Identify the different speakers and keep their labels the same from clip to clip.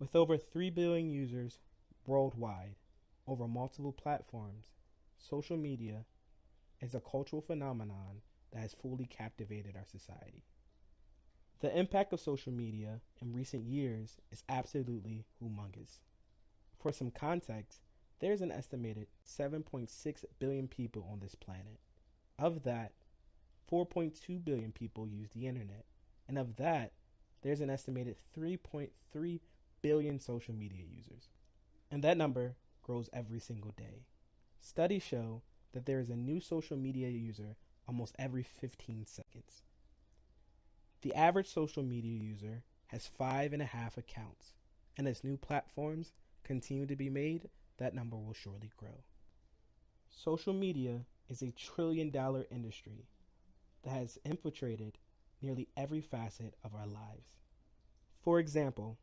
Speaker 1: With over 3 billion users worldwide over multiple platforms, social media is a cultural phenomenon that has fully captivated our society. The impact of social media in recent years is absolutely humongous. For some context, there's an estimated 7.6 billion people on this planet. Of that, 4.2 billion people use the internet. And of that, there's an estimated 3.3 billion social media users. And that number grows every single day. Studies show that there is a new social media user almost every 15 seconds. The average social media user has 5.5 accounts, and as new platforms continue to be made, that number will surely grow. Social media is a trillion-dollar industry that has infiltrated nearly every facet of our lives. For example,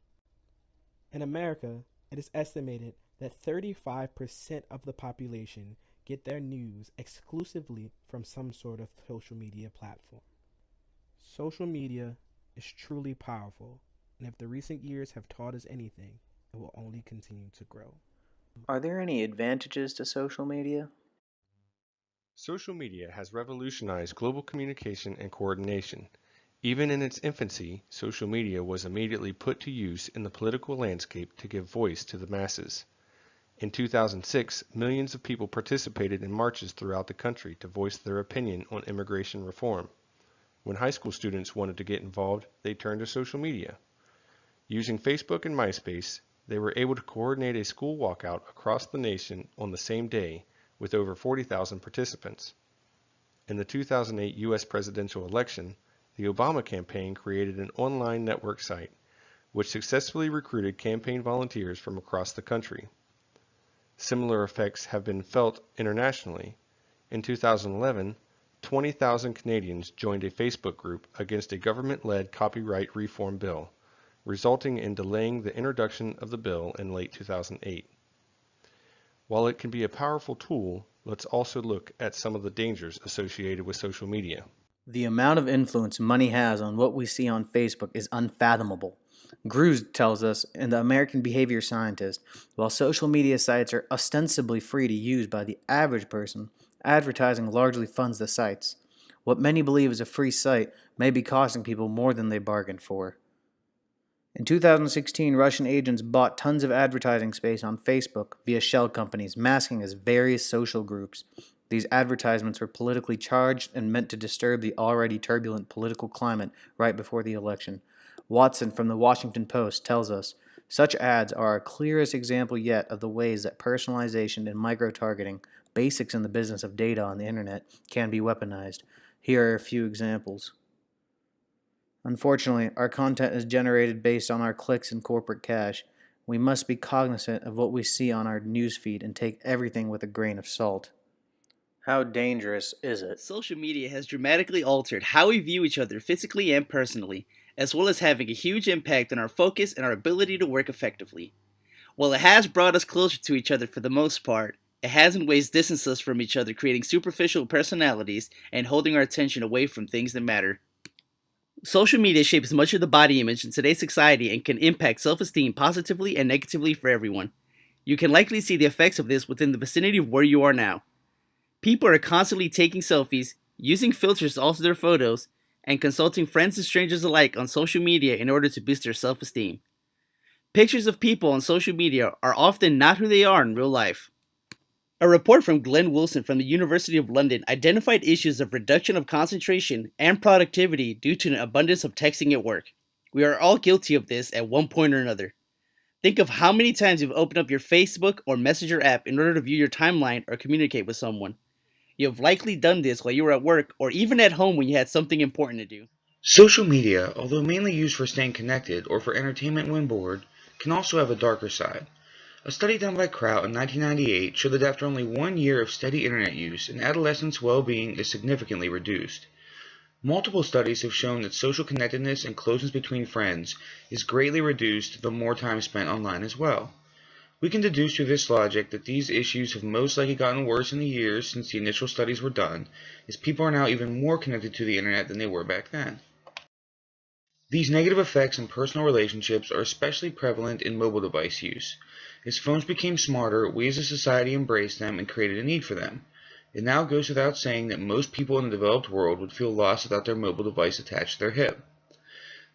Speaker 1: in America, it is estimated that 35% of the population get their news exclusively from some sort of social media platform. Social media is truly powerful, and if the recent years have taught us anything, it will only continue to grow.
Speaker 2: Are there any advantages to social media?
Speaker 3: Social media has revolutionized global communication and coordination. Even in its infancy, social media was immediately put to use in the political landscape to give voice to the masses. In 2006, millions of people participated in marches throughout the country to voice their opinion on immigration reform. When high school students wanted to get involved, they turned to social media. Using Facebook and MySpace, they were able to coordinate a school walkout across the nation on the same day with over 40,000 participants. In the 2008 U.S. presidential election, the Obama campaign created an online network site, which successfully recruited campaign volunteers from across the country. Similar effects have been felt internationally. In 2011, 20,000 Canadians joined a Facebook group against a government-led copyright reform bill, resulting in delaying the introduction of the bill in late 2008. While it can be a powerful tool, let's also look at some of the dangers associated with social media.
Speaker 2: The amount of influence money has on what we see on Facebook is unfathomable. Gruz tells us in The American Behavior Scientist, while social media sites are ostensibly free to use by the average person, advertising largely funds the sites. What many believe is a free site may be costing people more than they bargained for. In 2016, Russian agents bought tons of advertising space on Facebook via shell companies masking as various social groups. These advertisements were politically charged and meant to disturb the already turbulent political climate right before the election. Watson from the Washington Post tells us, such ads are our clearest example yet of the ways that personalization and micro-targeting, basics in the business of data on the internet, can be weaponized. Here are a few examples. Unfortunately, our content is generated based on our clicks and corporate cash. We must be cognizant of what we see on our newsfeed and take everything with a grain of salt. How dangerous is it?
Speaker 4: Social media has dramatically altered how we view each other physically and personally, as well as having a huge impact on our focus and our ability to work effectively. While it has brought us closer to each other for the most part, it has in ways distanced us from each other, creating superficial personalities and holding our attention away from things that matter. Social media shapes much of the body image in today's society and can impact self-esteem positively and negatively for everyone. You can likely see the effects of this within the vicinity of where you are now. People are constantly taking selfies, using filters to alter their photos, and consulting friends and strangers alike on social media in order to boost their self-esteem. Pictures of people on social media are often not who they are in real life. A report from Glenn Wilson from the University of London identified issues of reduction of concentration and productivity due to an abundance of texting at work. We are all guilty of this at one point or another. Think of how many times you've opened up your Facebook or Messenger app in order to view your timeline or communicate with someone. You have likely done this while you were at work or even at home when you had something important to do.
Speaker 5: Social media, although mainly used for staying connected or for entertainment when bored, can also have a darker side. A study done by Kraut in 1998 showed that after only 1 year of steady internet use, an adolescent's well-being is significantly reduced. Multiple studies have shown that social connectedness and closeness between friends is greatly reduced the more time spent online as well. We can deduce through this logic that these issues have most likely gotten worse in the years since the initial studies were done, as people are now even more connected to the internet than they were back then. These negative effects in personal relationships are especially prevalent in mobile device use. As phones became smarter, we as a society embraced them and created a need for them. It now goes without saying that most people in the developed world would feel lost without their mobile device attached to their hip.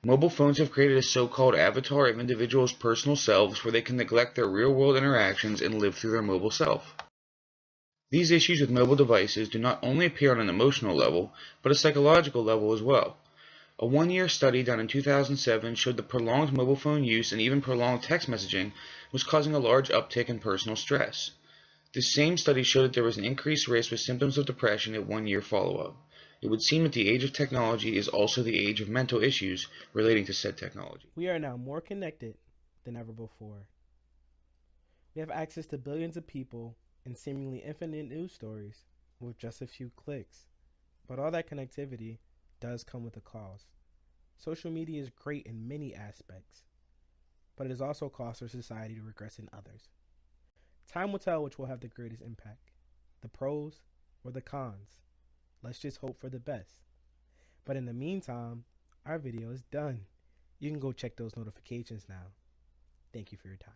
Speaker 5: Mobile phones have created a so-called avatar of individuals' personal selves where they can neglect their real-world interactions and live through their mobile self. These issues with mobile devices do not only appear on an emotional level, but a psychological level as well. A one-year study done in 2007 showed that prolonged mobile phone use and even prolonged text messaging was causing a large uptick in personal stress. This same study showed that there was an increased risk with symptoms of depression at one-year follow-up. It would seem that the age of technology is also the age of mental issues relating to said technology.
Speaker 1: We are now more connected than ever before. We have access to billions of people and seemingly infinite news stories with just a few clicks. But all that connectivity does come with a cost. Social media is great in many aspects, but it has also caused our society to regress in others. Time will tell which will have the greatest impact, the pros or the cons. Let's just hope for the best. But in the meantime, our video is done. You can go check those notifications now. Thank you for your time.